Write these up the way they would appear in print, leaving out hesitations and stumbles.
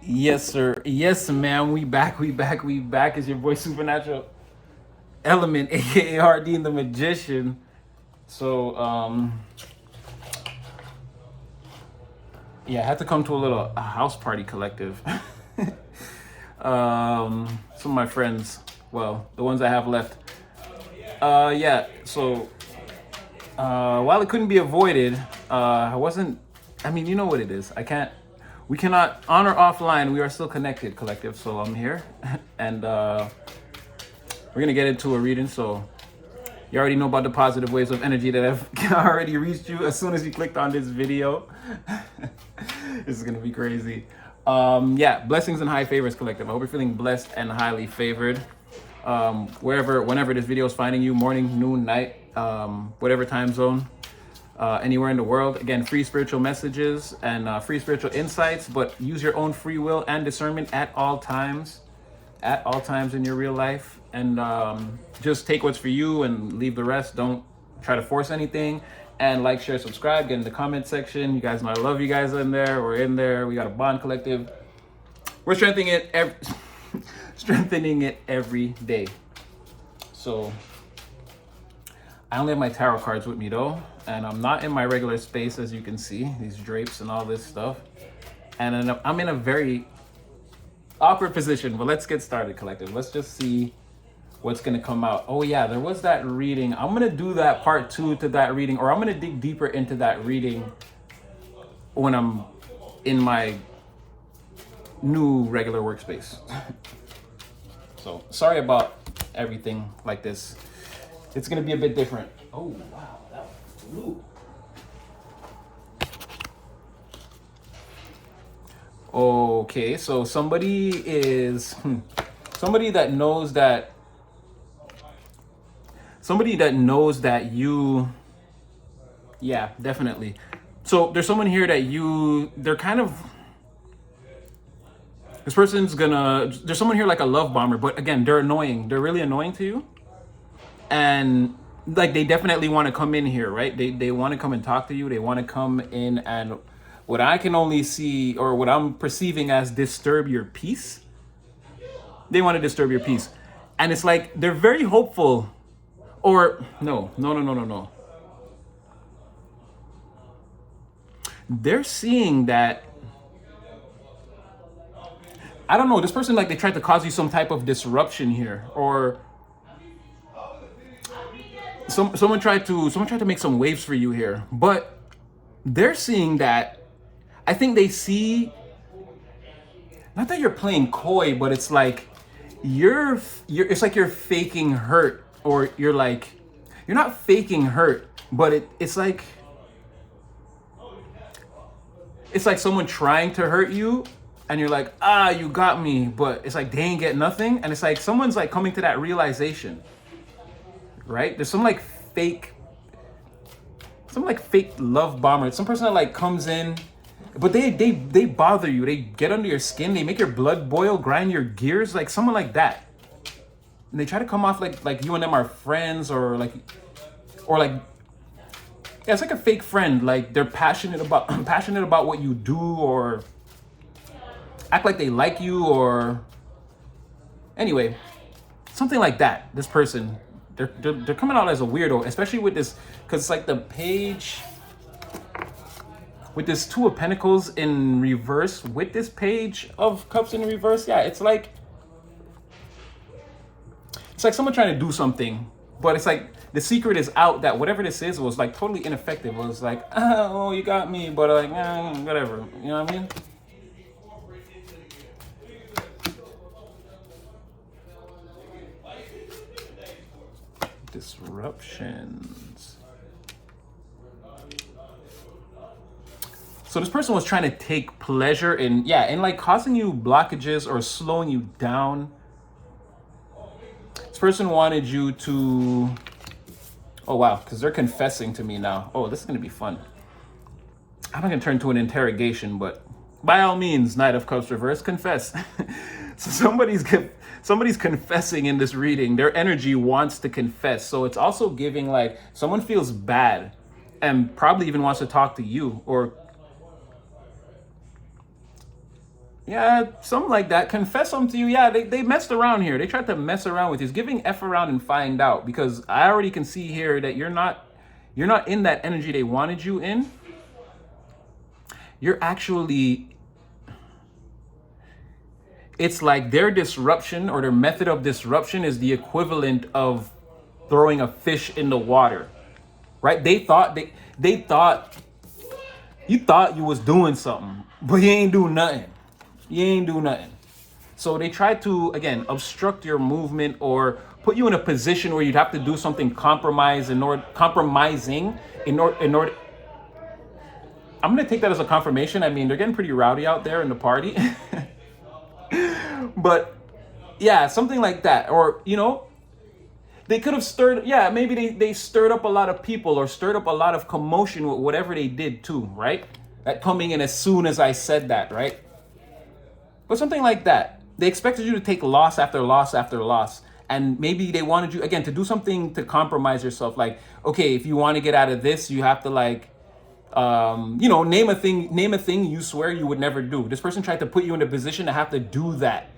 Yes, sir. Yes, ma'am. We back. We back. We back. Is your boy Supernatural Element, aka Hardin the Magician. So, yeah, I had to come to a little house party collective. Some of my friends, well, the ones I have left. Yeah. So, while it couldn't be avoided, I wasn't. I mean, you know what it is. I can't. We cannot on or offline. We are still connected, collective. So I'm here, and we're gonna get into a reading. So you already know about the positive waves of energy that have already reached you as soon as you clicked on this video. This is gonna be crazy. Yeah, blessings and high favors, collective. I hope you're feeling blessed and highly favored. Whenever this video is finding you, morning, noon, night, whatever time zone, anywhere in the world. Again, free spiritual messages and free spiritual insights, but use your own free will and discernment at all times. At all times in your real life, and just take what's for you and leave the rest. Don't try to force anything. And like, share, subscribe, get in the comment section. You guys know I love you guys in there. We're in there. We got a bond collective. We're strengthening it every day. So I only have my tarot cards with me though, and I'm not in my regular space, as you can see, these drapes and all this stuff. And I'm in a very awkward position, but let's get started, collective. Let's just see what's gonna come out. Oh yeah, there was that reading. I'm gonna do that part 2 to that reading, or I'm gonna dig deeper into that reading when I'm in my new regular workspace. So sorry about everything like this. It's gonna be a bit different. Oh wow, that flew. Okay, so somebody that knows that you, yeah, definitely. So there's someone here that they're kind of, there's someone here like a love bomber, but again, they're annoying. They're really annoying to you. And like, they definitely want to come in here, right? They want to come and talk to you. They want to come in and what I can only see, or what I'm perceiving as, disturb your peace. They want to disturb your peace. And it's like, they're very hopeful. Or no. They're seeing that, I don't know, this person, like, they tried to cause you some type of disruption here, or someone tried to make some waves for you here, but they're seeing that, I think they see, not that you're playing coy, but it's like it's like you're faking hurt, or you're not faking hurt, but it's like someone trying to hurt you, and you're like, you got me, but it's like they ain't get nothing, and it's like someone's like coming to that realization, right? There's some fake love bomber, some person that like comes in, but they bother you, they get under your skin, they make your blood boil, grind your gears, like someone like that. And they try to come off like you and them are friends, or like yeah, it's like a fake friend. Like, they're passionate about what you do, or act like they like you, or anyway, something like that. This person, they're coming out as a weirdo, especially with this, because it's like the page with this 2 of Pentacles in reverse, with this Page of Cups in reverse. Yeah, it's like someone trying to do something, but it's like the secret is out that whatever this is was like totally ineffective. It was like, oh, you got me, but like, whatever. You know what I mean? Disruptions. So this person was trying to take pleasure in like causing you blockages or slowing you down. This person wanted you to, oh wow, because they're confessing to me now. Oh, this is gonna be fun. I'm not gonna turn to an interrogation, but by all means, Knight of Cups reverse, confess. So somebody's confessing in this reading. Their energy wants to confess. So it's also giving like someone feels bad and probably even wants to talk to you, or Yeah, something like that. Confess something to you. Yeah, they messed around here. They tried to mess around with you. It's giving F around and find out, because I already can see here that you're not in that energy they wanted you in. You're actually, it's like their disruption or their method of disruption is the equivalent of throwing a fish in the water. Right? They thought you thought you was doing something, but you ain't do nothing. You ain't do nothing. So they try to, again, obstruct your movement or put you in a position where you'd have to do something compromising in order. I'm gonna take that as a confirmation. I mean, they're getting pretty rowdy out there in the party. But yeah, something like that. Or, they could have stirred, yeah, maybe they stirred up a lot of people or stirred up a lot of commotion with whatever they did too, right? That coming in as soon as I said that, right? But something like that. They expected you to take loss after loss after loss. And maybe they wanted you, again, to do something to compromise yourself. Like, okay, if you want to get out of this, you have to like, name a thing you swear you would never do. This person tried to put you in a position to have to do that.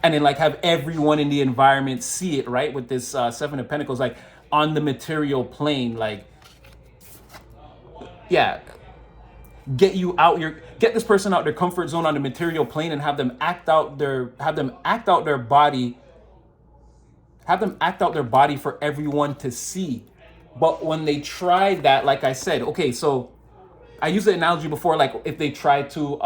And then like have everyone in the environment see it, right? With this Seven of Pentacles, like on the material plane, like, yeah, get this person out their comfort zone on the material plane and have them act out their body for everyone to see. But when they tried that, like I said, okay, so I used the analogy before, like if they tried to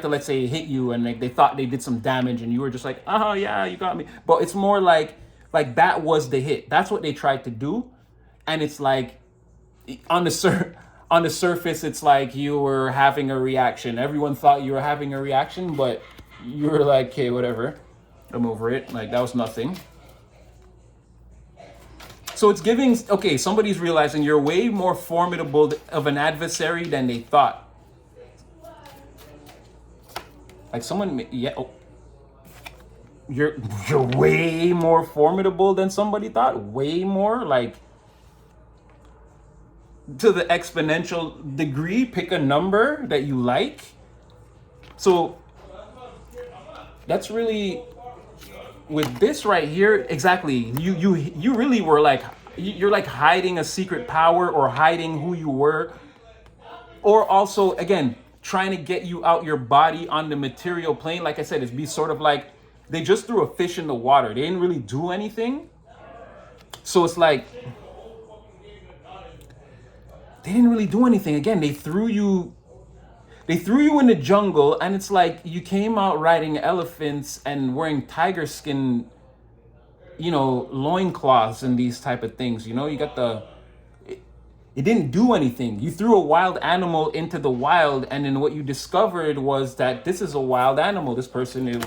let's say hit you and they thought they did some damage and you were just like, oh yeah, you got me. But it's more like that was the hit. That's what they tried to do. And it's like on the surface, it's like you were having a reaction. Everyone thought you were having a reaction, but you were like, okay, whatever. I'm over it. Like that was nothing. So it's giving, okay, somebody's realizing you're way more formidable of an adversary than they thought. Like someone, yeah, oh, you're way more formidable than somebody thought. Way more, like to the exponential degree. Pick a number that you like. So that's really, with this right here, exactly. You really were like, you're like hiding a secret power or hiding who you were, or also again trying to get you out your body on the material plane. Like I said, it's be sort of like they just threw a fish in the water. They didn't really do anything. So it's like they didn't really do anything. Again, they threw you in the jungle, and it's like you came out riding elephants and wearing tiger skin, loincloths and these type of things. You got it didn't do anything. You threw a wild animal into the wild, and then what you discovered was that this is a wild animal. This person is,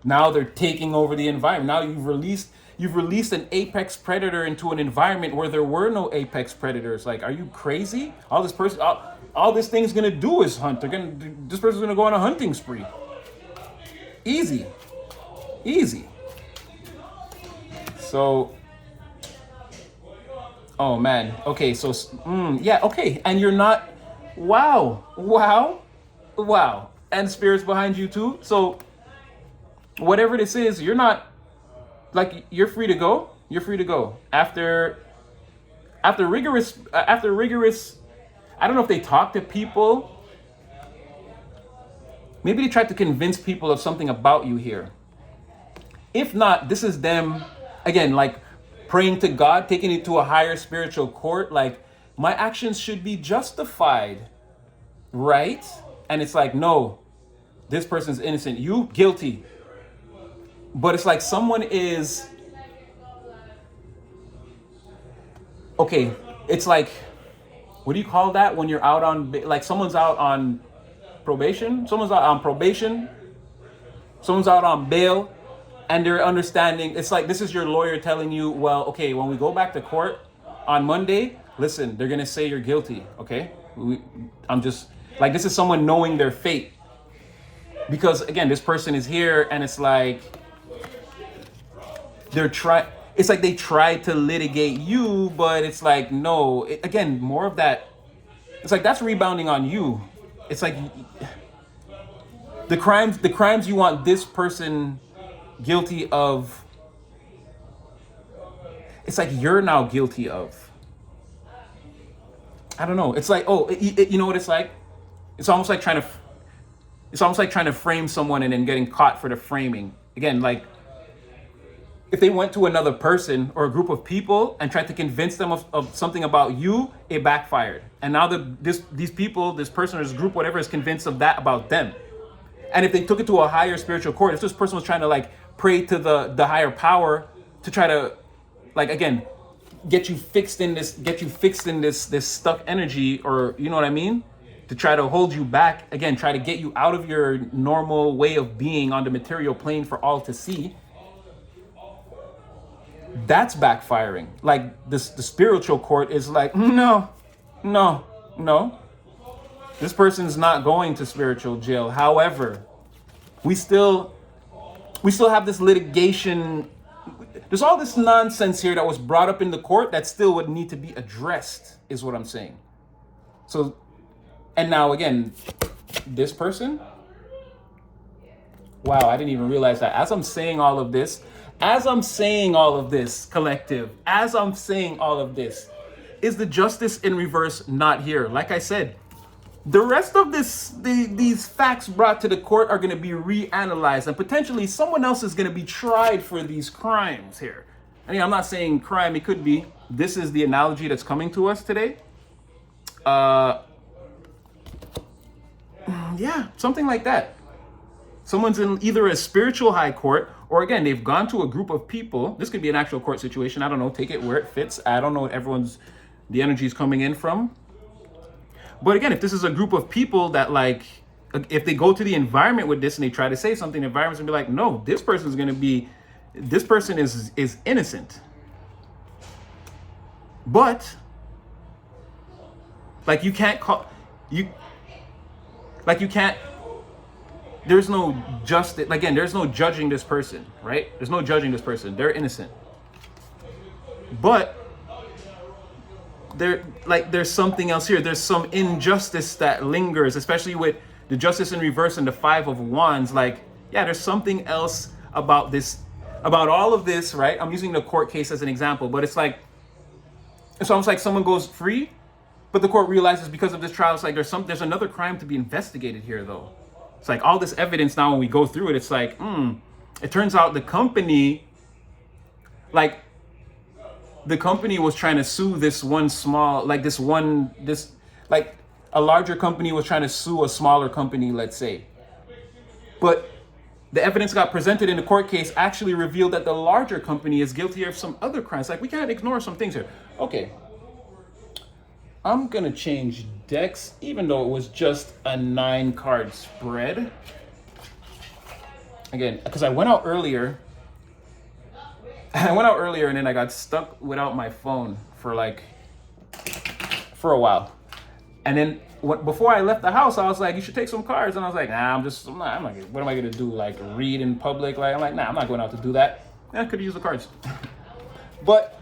now they're taking over the environment. Now you've released an apex predator into an environment where there were no apex predators. Like, are you crazy? All this thing's gonna do is hunt. This person's gonna go on a hunting spree. Easy. So, oh man. Okay, so yeah, okay. And you're not, wow. And spirits behind you too. So whatever this is, you're not, like, you're free to go. After rigorous, I don't know if they talk to people. Maybe they tried to convince people of something about you here. If not, this is them, again, like praying to God, taking it to a higher spiritual court. Like, my actions should be justified, right? And it's like, no, this person's innocent. You guilty. But it's like someone is, okay, it's like, what do you call that when you're out on, like someone's out on probation? Someone's out on bail, and they're understanding. It's like, this is your lawyer telling you, well, okay, when we go back to court on Monday, listen, they're going to say you're guilty, okay? I'm just, like, this is someone knowing their fate. Because, again, this person is here, and it's like, it's like they tried to litigate you, but it's like, no. Again, more of that. It's like that's rebounding on you. It's like The crimes you want this person guilty of, it's like you're now guilty of. I don't know. It's like, oh, you know what it's like? It's almost like trying to frame someone and then getting caught for the framing. Again, like if they went to another person or a group of people and tried to convince them of something about you, it backfired. And now these people, this person or this group, whatever, is convinced of that about them. And if they took it to a higher spiritual court, if this person was trying to like pray to the higher power to try to, like, again, get you fixed in this stuck energy, or you know what I mean? To try to hold you back, again, try to get you out of your normal way of being on the material plane for all to see. That's backfiring. Like the spiritual court is like, no. This person's not going to spiritual jail. However, we still have this litigation. There's all this nonsense here that was brought up in the court that still would need to be addressed, is what I'm saying. So, and now again, this person, wow, I didn't even realize that. As I'm saying all of this, collective, as I'm saying all of this, is the justice in reverse not here? Like I said, the rest of these facts brought to the court are going to be reanalyzed, and potentially someone else is going to be tried for these crimes here. I mean, I'm not saying crime, it could be. This is the analogy that's coming to us today. Yeah, something like that. Someone's in either a spiritual high court, or again, they've gone to a group of people. This could be an actual court situation. I don't know. Take it where it fits. I don't know what the energy is coming in from. But again, if this is a group of people that, like, if they go to the environment with this and they try to say something, the environment's gonna be like, no, this person is innocent. But like you can't, there's no justice. Again, there's no judging this person, right? There's no judging this person. They're innocent. But there's something else here. There's some injustice that lingers, especially with the justice in reverse and the 5 of Wands. Like, yeah, there's something else about this, about all of this, right? I'm using the court case as an example, but it's almost like someone goes free, but the court realizes because of this trial, it's like there's another crime to be investigated here, though. It's like all this evidence now, when we go through it, it's like, it turns out the company was trying to sue a larger company was trying to sue a smaller company, let's say. But the evidence got presented in the court case actually revealed that the larger company is guilty of some other crimes. Like, we can't ignore some things here. Okay. I'm going to change decks, even though it was just a 9-card spread. Again, because I went out earlier and then I got stuck without my phone for a while. And then before I left the house, I was like, you should take some cards. And I was like, nah, I'm not, what am I going to do? Like, read in public? Like, I'm like, nah, I'm not going out to do that. I could use the cards. But,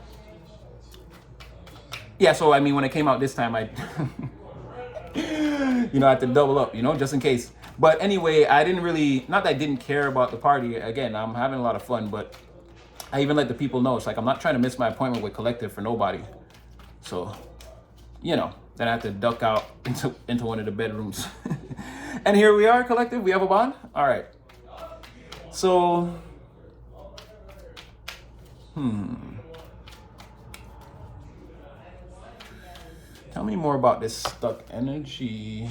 yeah, so, I mean, when it came out this time, I, I had to double up, just in case. But anyway, not that I didn't care about the party. Again, I'm having a lot of fun, but I even let the people know. It's like, I'm not trying to miss my appointment with Collective for nobody. So, then I have to duck out into one of the bedrooms. And here we are, Collective. We have a bond. All right. So, tell me more about this stuck energy.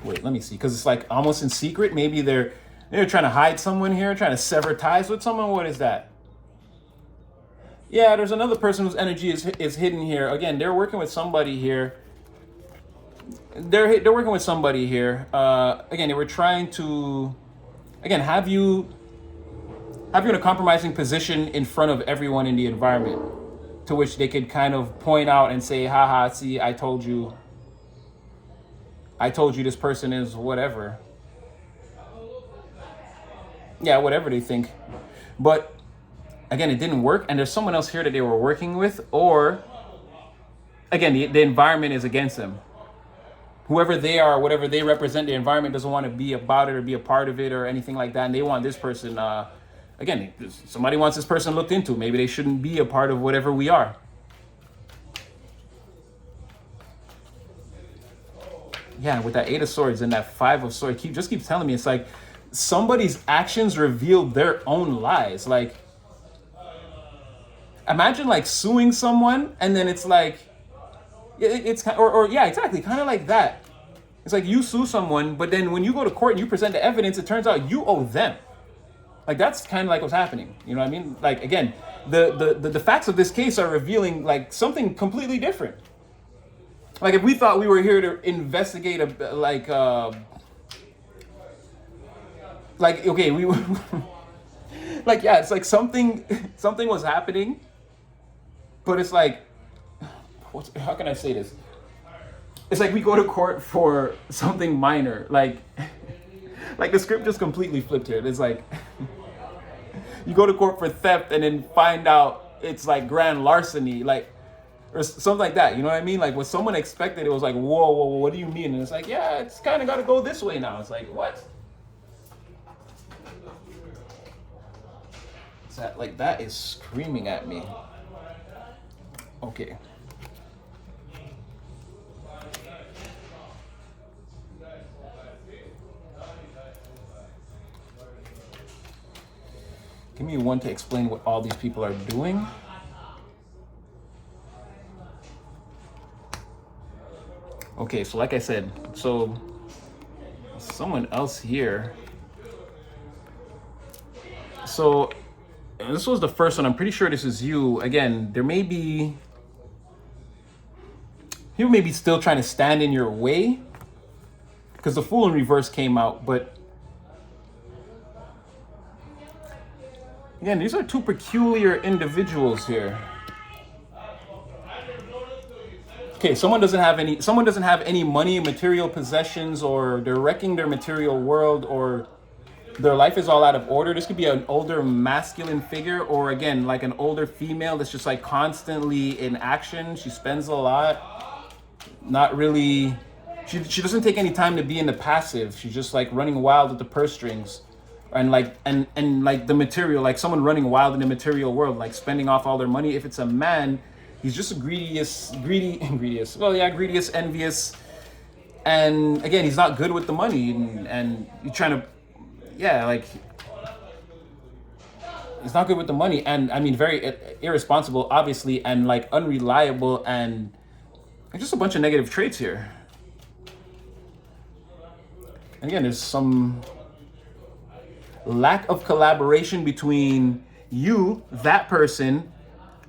Wait, let me see, because it's like almost in secret. Maybe they're trying to hide someone here, trying to sever ties with someone. What is that? Yeah, there's another person whose energy is hidden here. Again, they're working with somebody here. They're working with somebody here. Again, they were trying to, have you in a compromising position in front of everyone in the environment, to which they could kind of point out and say, haha, see, I told you this person is whatever. Yeah, whatever they think. But again, it didn't work. And there's someone else here that they were working with, or again, the environment is against them. Whoever they are, whatever they represent, the environment doesn't want to be about it or be a part of it or anything like that. And they want this person, again, somebody wants this person looked into. Maybe they shouldn't be a part of whatever we are. Yeah, with that 8 of Swords and that 5 of Swords, just keeps telling me, it's like somebody's actions reveal their own lies. Like, imagine like suing someone and then it's like, it's yeah, exactly, kind of like that. It's like you sue someone, but then when you go to court and you present the evidence, it turns out you owe them. Like, that's kind of like what's happening. You know what I mean? Like, again, the facts of this case are revealing like something completely different. Like, if we thought we were here to investigate okay, we like, yeah, it's like something was happening, but it's like, how can I say this? It's like we go to court for something minor, like the script just completely flipped here. It's like you go to court for theft and then find out it's like grand larceny, like, or something like that. You know what I mean? Like, what someone expected, it was like, whoa, what do you mean? And it's like, yeah, it's kind of got to go this way now. It's like, what? Is that like, that is screaming at me? Okay. Give me one to explain what all these people are doing. Okay, so like I said, so someone else here. So this was the first one. I'm pretty sure this is you. Again, there may be, you may be still trying to stand in your way because the Fool in reverse came out, but again, these are two peculiar individuals here. Okay, someone doesn't have any money, material possessions, or they're wrecking their material world, or their life is all out of order. This could be an older masculine figure, or again, like an older female that's just like constantly in action. She spends a lot, not really, she doesn't take any time to be in the passive. She's just like running wild with the purse strings. And like like the material, like someone running wild in the material world, like spending off all their money. If it's a man, he's just a greediest, envious, and again, he's not good with the money, and you're trying to, yeah, like, he's not good with the money, and I mean, very irresponsible, obviously, and like unreliable, and just a bunch of negative traits here. And again, there's some lack of collaboration between you, that person,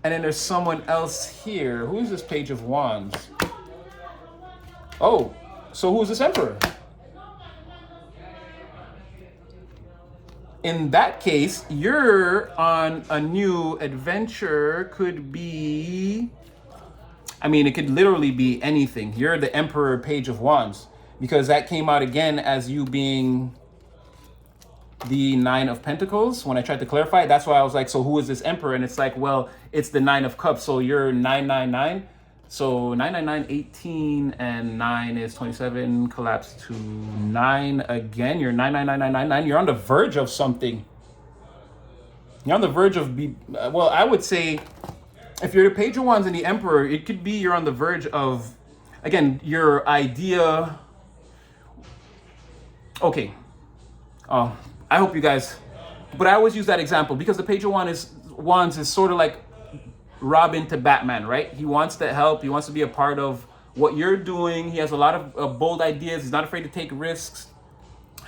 and then there's someone else here. Who is this Page of Wands? Oh, so who's this Emperor? In that case, you're on a new adventure. Could be, I mean, it could literally be anything. You're the Emperor, Page of Wands, because that came out again as you being the 9 of Pentacles. When I tried to clarify it, that's why I was like, so who is this Emperor? And it's like, well, it's the 9 of Cups. So you're 999. So 999, 18, and 9 is 27, collapse to 9 again. You're 999999. You're on the verge of something. You're on the verge of, well, I would say, if you're the Page of Wands and the Emperor, it could be you're on the verge of, again, your idea. Okay. Oh, I hope you guys, but I always use that example because the Page of Wands is sort of like Robin to Batman, right? He wants to help. He wants to be a part of what you're doing. He has a lot of bold ideas. He's not afraid to take risks.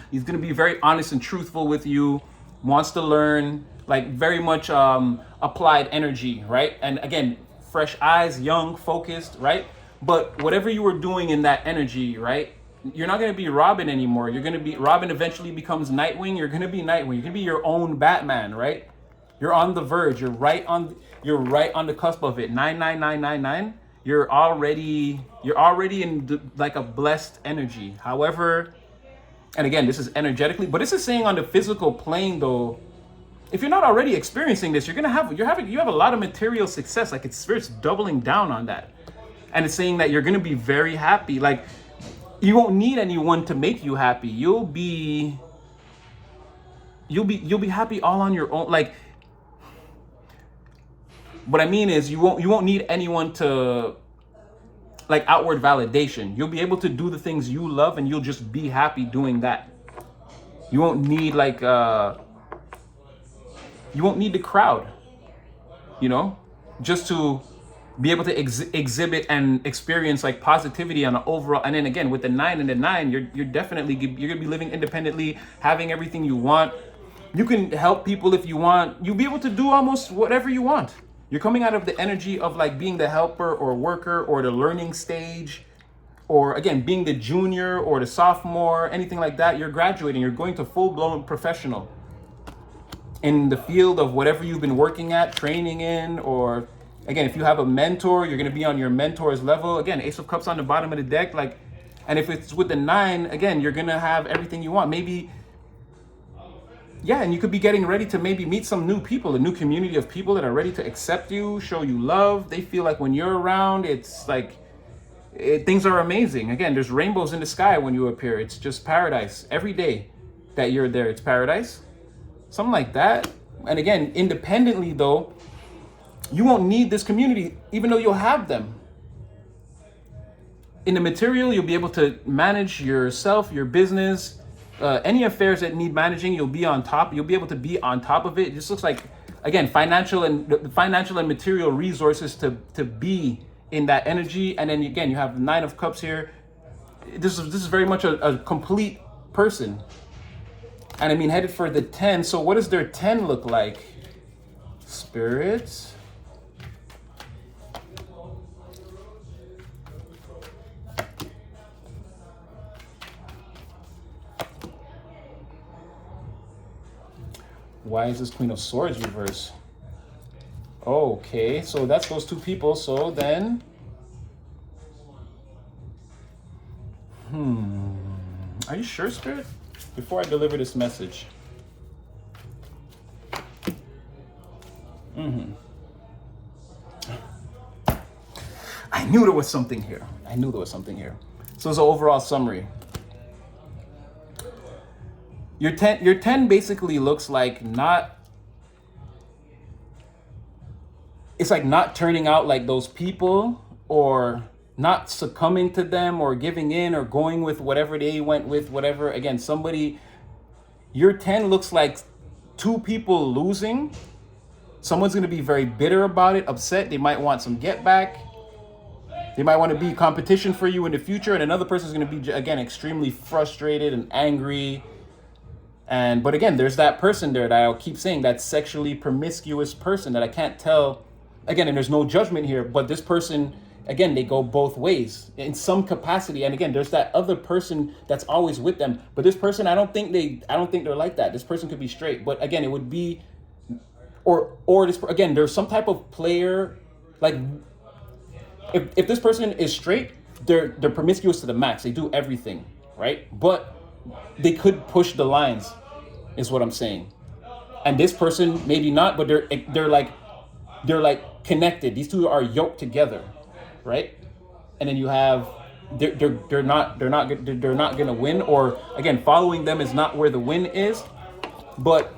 He's going to be very honest and truthful with you. Wants to learn, like very much applied energy, right? And again, fresh eyes, young, focused, right? But whatever you were doing in that energy, right? You're not going to be Robin anymore. You're going to be, Robin eventually becomes Nightwing. You're going to be Nightwing. You're going to be your own Batman, right? You're on the verge. You're right on the cusp of it. 99999. You're already in like a blessed energy. However, and again, this is energetically, but this is saying on the physical plane though, if you're not already experiencing this, you have a lot of material success. Like it's doubling down on that. And it's saying that you're going to be very happy. Like, you won't need anyone to make you happy. You'll be happy all on your own. Like, what I mean is you won't need anyone to, like, outward validation. You'll be able to do the things you love, and you'll just be happy doing that. You won't need like you won't need the crowd, you know, just to be able to exhibit and experience like positivity on an overall. And then again, with the 9 and the 9, you're definitely, you're gonna be living independently, having everything you want. You can help people if you want. You'll be able to do almost whatever you want. You're coming out of the energy of like being the helper or worker or the learning stage, or again, being the junior or the sophomore, anything like that. You're graduating, you're going to full-blown professional in the field of whatever you've been working at, training in, or again, if you have a mentor, you're going to be on your mentor's level. Again, Ace of Cups on the bottom of the deck. Like, and if it's with the 9, again, you're going to have everything you want. Maybe, yeah, and you could be getting ready to maybe meet some new people, a new community of people that are ready to accept you, show you love. They feel like when you're around, it's like, things are amazing. Again, there's rainbows in the sky when you appear. It's just paradise. Every day that you're there, it's paradise. Something like that. And again, independently though, you won't need this community, even though you'll have them. In the material, you'll be able to manage yourself, your business, any affairs that need managing. You'll be on top. You'll be able to be on top of it. It just looks like, again, financial and material resources to be in that energy. And then again, you have the 9 of Cups here. This is very much a complete person. And I mean, headed for the 10. So what does their 10 look like? Spirits. Why is this Queen of Swords reverse? Okay, so that's those 2 people. So then, are you sure, Spirit? Before I deliver this message. I knew there was something here. So it's an overall summary. Your 10 basically looks like not, it's like not turning out like those people, or not succumbing to them, or giving in, or going with whatever they went with, whatever. Again, your 10 looks like 2 people losing. Someone's going to be very bitter about it, upset. They might want some get back. They might want to be competition for you in the future. And another person is going to be, again, extremely frustrated and angry. But again, there's that person there that I'll keep saying, that sexually promiscuous person that I can't tell. Again, and there's no judgment here, but this person, again, they go both ways in some capacity. And again, there's that other person that's always with them. But this person, I don't think they're like that. This person could be straight. But again, it would be, or this, again, there's some type of player, like if this person is straight, they're promiscuous to the max. They do everything, right? But they could push the lines, is what I'm saying. And this person, maybe not, but they're like connected. These 2 are yoked together, right? And then you have they're not gonna win, or again, following them is not where the win is. But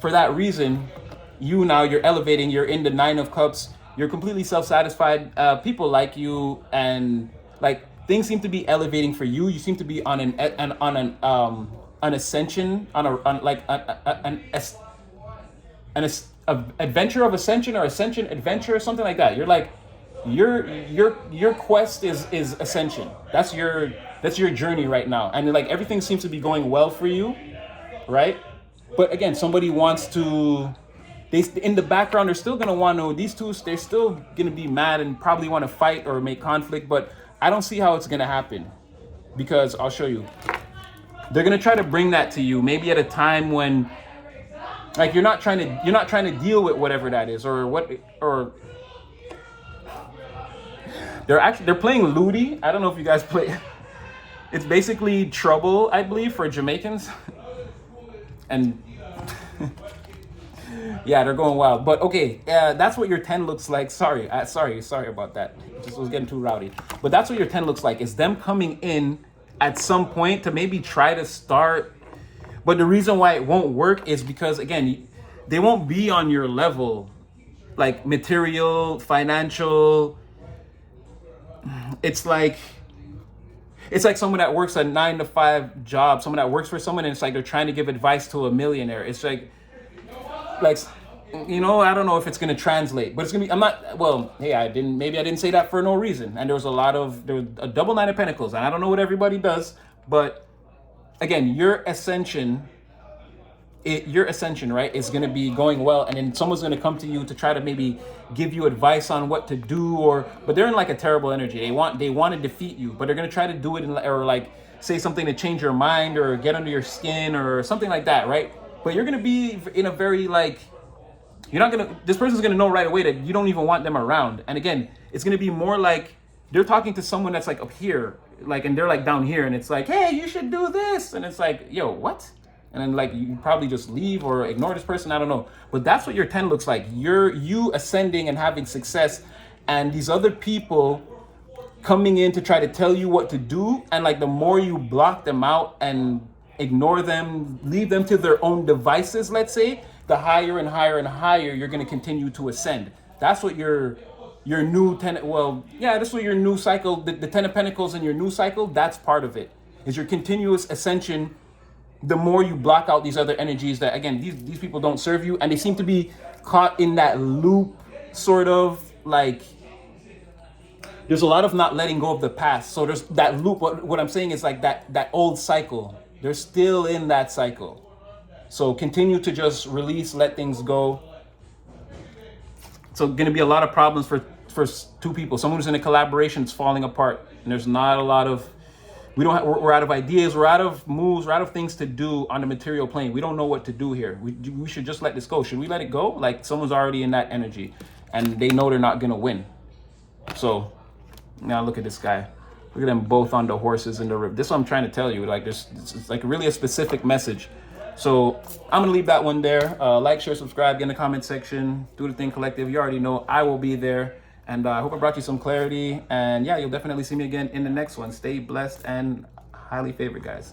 for that reason, you're elevating. You're in the 9 of Cups. You're completely self-satisfied. People like you, and like things seem to be elevating for you. You seem to be on an ascension, an adventure of ascension, or ascension adventure, or something like that. You're like, your quest is ascension. That's your journey right now, and like everything seems to be going well for you, right? But again, somebody wants to. In the background, they're still gonna want to know these 2. They're still gonna be mad and probably want to fight or make conflict, but I don't see how it's gonna happen, because I'll show you. They're gonna try to bring that to you, maybe at a time when, like, you're not trying to deal with whatever that is, or they're playing Ludi. I don't know if you guys play. It's basically Trouble, I believe, for Jamaicans, and Yeah, they're going wild. But okay, that's what your 10 looks like. Sorry, sorry about that. Just was getting too rowdy. But that's what your 10 looks like. Is them coming in at some point to maybe try to start. But the reason why it won't work is because, again, they won't be on your level, like material, financial. It's like someone that works a 9 to 5 job, someone that works for someone, and it's like they're trying to give advice to a millionaire. It's like I don't know if it's gonna translate, but it's gonna be. I'm not. Well, hey, maybe I didn't say that for no reason. And there was a double 9 of Pentacles, and I don't know what everybody does, but again, your ascension, right, is going to be going well, and then someone's going to come to you to try to maybe give you advice on what to do, but they're in like a terrible energy. They want to defeat you, but they're going to try to do it or like say something to change your mind or get under your skin or something like that, right? But you're going to be in a very like, this person's going to know right away that you don't even want them around. And again, it's going to be more like they're talking to someone that's like up here, like, and they're like down here, and it's like, hey, you should do this, and it's like, yo, what? And then like you probably just leave or ignore this person. I don't know. But that's what your 10 looks like. You ascending and having success, and these other people coming in to try to tell you what to do. And like the more you block them out and ignore them, leave them to their own devices, let's say, the higher and higher and higher you're going to continue to ascend. That's what your new 10, well, yeah, that's what your new cycle, the 10 of Pentacles in your new cycle, that's part of it, is your continuous ascension. The more you block out these other energies that, again, these people don't serve you, and they seem to be caught in that loop, sort of like there's a lot of not letting go of the past. So there's that loop. What I'm saying is like that old cycle. They're still in that cycle. So continue to just release, let things go. So going to be a lot of problems for two people. Someone who's in a collaboration is falling apart, and there's not a lot of. We're out of ideas, we're out of moves, we're out of things to do on the material plane. We don't know what to do here. We should just let this go. Should we let it go? Like someone's already in that energy and they know they're not gonna win. So now look at this guy. Look at them both on the horses in the river. This is what I'm trying to tell you. Like it's like really a specific message. So I'm gonna leave that one there. Like, share, subscribe, get in the comment section, do the thing collective. You already know I will be there. And I hope I brought you some clarity. And yeah, you'll definitely see me again in the next one. Stay blessed and highly favored, guys.